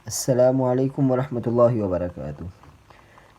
السلام علیکم ورحمۃ اللہ وبرکاتہ۔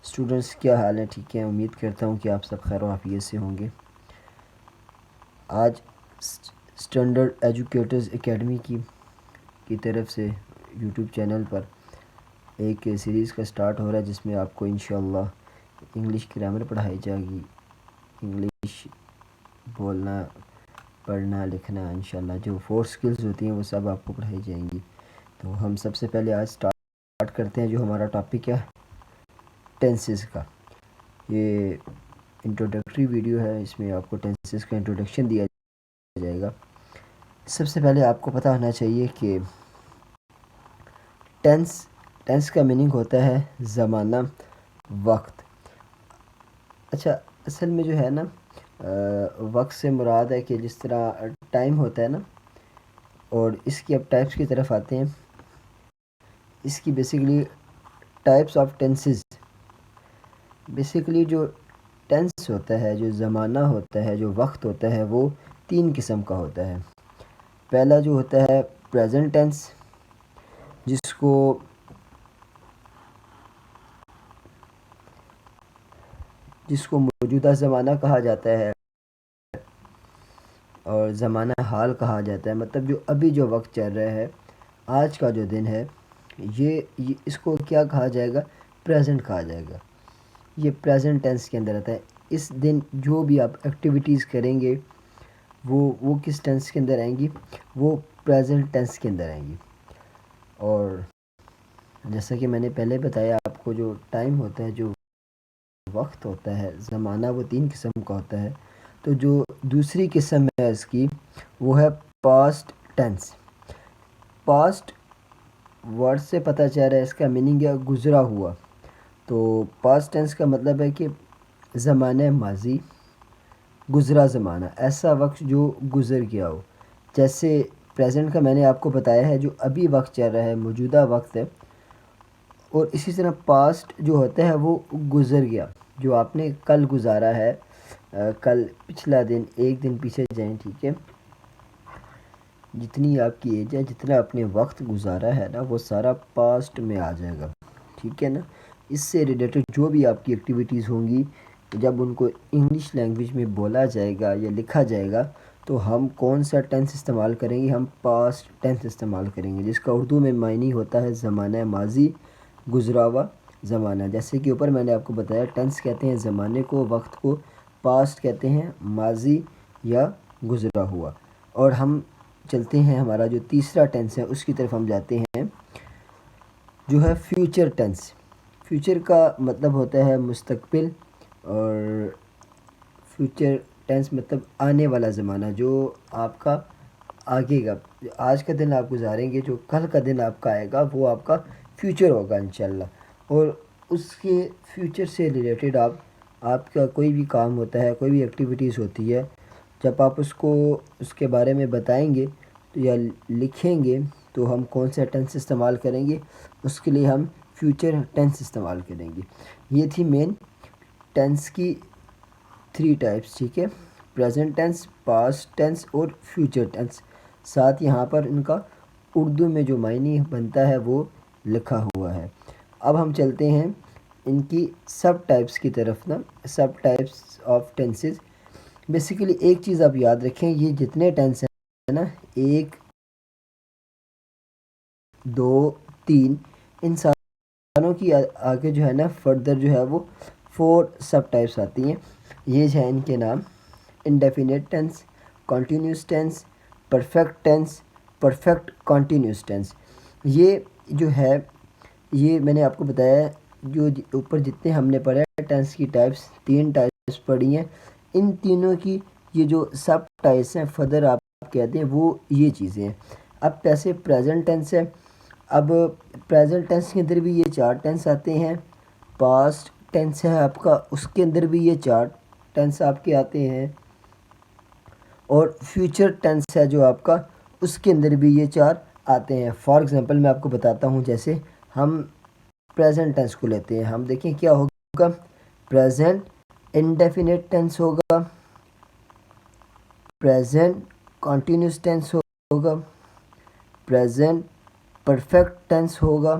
اسٹوڈنٹس کیا حال ہے؟ ٹھیک ہے، امید کرتا ہوں کہ آپ سب خیر و عافیت سے ہوں گے۔ آج اسٹینڈرڈ ایجوکیٹرز اکیڈمی کی طرف سے یوٹیوب چینل پر ایک سیریز کا سٹارٹ ہو رہا ہے، جس میں آپ کو انشاءاللہ انگلش گرامر پڑھائی جائے گی، انگلش بولنا، پڑھنا، لکھنا، انشاءاللہ جو 4 سکلز ہوتی ہیں وہ سب آپ کو پڑھائی جائیں گی۔ تو ہم سب سے پہلے آج سٹارٹ کرتے ہیں جو ہمارا ٹاپک ہے ٹینسز کا۔ یہ انٹروڈکٹری ویڈیو ہے، اس میں آپ کو ٹینسز کا انٹروڈکشن دیا جائے گا۔ سب سے پہلے آپ کو پتہ ہونا چاہیے کہ ٹینس کا میننگ ہوتا ہے زمانہ، وقت۔ اچھا، اصل میں جو ہے نا وقت سے مراد ہے کہ جس طرح ٹائم ہوتا ہے نا، اور اس کی اب ٹائپس کی طرف آتے ہیں۔ اس کی basically types of tenses, basically جو ٹینس ہوتا ہے، جو زمانہ ہوتا ہے، جو وقت ہوتا ہے، وہ 3 قسم کا ہوتا ہے۔ پہلا جو ہوتا ہے پریزنٹ ٹینس، جس کو موجودہ زمانہ کہا جاتا ہے اور زمانہ حال کہا جاتا ہے، مطلب جو ابھی جو وقت چل رہا ہے، آج کا جو دن ہے، یہ اس کو کیا کہا جائے گا؟ پریزنٹ کہا جائے گا۔ یہ پریزنٹ ٹینس کے اندر آتا ہے۔ اس دن جو بھی آپ ایکٹیویٹیز کریں گے وہ کس ٹینس کے اندر آئیں گی؟ وہ پریزنٹ ٹینس کے اندر آئیں گی۔ اور جیسا کہ میں نے پہلے بتایا آپ کو، جو ٹائم ہوتا ہے، جو وقت ہوتا ہے، زمانہ، وہ 3 قسم کا ہوتا ہے۔ تو جو دوسری قسم ہے اس کی، وہ ہے پاسٹ ٹینس۔ پاسٹ ورڈ سے پتہ چل رہا ہے اس کا میننگ ہے گزرا ہوا۔ تو پاسٹ ٹینس کا مطلب ہے کہ زمانہ ماضی، گزرا زمانہ، ایسا وقت جو گزر گیا ہو۔ جیسے پریزنٹ کا میں نے آپ کو بتایا ہے، جو ابھی وقت چل رہا ہے، موجودہ وقت ہے۔ اور اسی طرح پاسٹ جو ہوتا ہے وہ گزر گیا، جو آپ نے کل گزارا ہے، کل، پچھلا دن، ایک دن پیچھے جائیں، ٹھیک ہے، جتنی آپ کی ایج ہے، جتنا آپ نے وقت گزارا ہے نا، وہ سارا پاسٹ میں آ جائے گا، ٹھیک ہے نا۔ اس سے ریلیٹڈ جو بھی آپ کی ایکٹیویٹیز ہوں گی، جب ان کو انگلش لینگویج میں بولا جائے گا یا لکھا جائے گا، تو ہم کون سا ٹینس استعمال کریں گے؟ ہم پاسٹ ٹینس استعمال کریں گے، جس کا اردو میں معنی ہوتا ہے زمانہ ماضی، گزرا ہوا زمانہ۔ جیسے کہ اوپر میں نے آپ کو بتایا، ٹینس کہتے ہیں زمانے کو، وقت کو، پاسٹ کہتے ہیں ماضی یا گزرا ہوا۔ اور ہم چلتے ہیں، ہمارا جو تیسرا ٹینس ہے اس کی طرف ہم جاتے ہیں، جو ہے فیوچر ٹینس۔ فیوچر کا مطلب ہوتا ہے مستقبل، اور فیوچر ٹینس مطلب آنے والا زمانہ، جو آپ کا آگے کا، آج کا دن آپ گزاریں گے، جو کل کا دن آپ کا آئے گا، وہ آپ کا فیوچر ہوگا انشاءاللہ۔ اور اس کے فیوچر سے ریلیٹڈ آپ کا کوئی بھی کام ہوتا ہے، کوئی بھی ایکٹیویٹیز ہوتی ہے، جب آپ اس کو اس کے بارے میں بتائیں گے یا لکھیں گے، تو ہم کون سا ٹینس استعمال کریں گے؟ اس کے لیے ہم فیوچر ٹینس استعمال کریں گے۔ یہ تھی مین ٹینس کی 3 ٹائپس، ٹھیک ہے، پریزنٹ ٹینس، پاسٹ ٹینس اور فیوچر ٹینس۔ ساتھ یہاں پر ان کا اردو میں جو معنی بنتا ہے وہ لکھا ہوا ہے۔ اب ہم چلتے ہیں ان کی سب ٹائپس کی طرف نا، sub types of tenses. Basically ایک چیز آپ یاد رکھیں، یہ جتنے ٹینس ہیں نا، 1، 2، 3، ان ساروں کی آگے جو ہے نا فردر جو ہے وہ 4 سب ٹائپس آتی ہیں۔ یہ جو ہے ان کے نام: indefinite tense, continuous tense, perfect tense, perfect continuous tense. یہ جو ہے، یہ میں نے آپ کو بتایا، جو اوپر جتنے ہم نے پڑھے ٹینس کی ٹائپس، 3 ٹائپس پڑھی ہیں، ان تینوں کی یہ جو سب ٹائپس ہیں، فردر آپ کہتے ہیں، وہ یہ چیزیں ہیں۔ اب پیسے پریزنٹ ٹینس ہے، اب پریزنٹ ٹینس کے اندر بھی یہ 4 ٹینس آتے ہیں۔ پاسٹ ٹینس ہے آپ کا، اس کے اندر بھی یہ 4 ٹینس آپ کے آتے ہیں۔ اور فیوچر ٹینس ہے جو آپ کا، اس کے اندر بھی یہ 4 آتے ہیں۔ فار ایگزامپل میں آپ کو بتاتا ہوں، جیسے ہم پریزنٹ ٹینس کو لیتے ہیں، ہم دیکھیں کیا ہوگا۔ پریزنٹ انڈیفینٹ ٹینس ہوگا، پریزنٹ کنٹینیوس ٹینس ہوگا، پریزنٹ پرفیکٹ ٹینس ہوگا،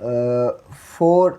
4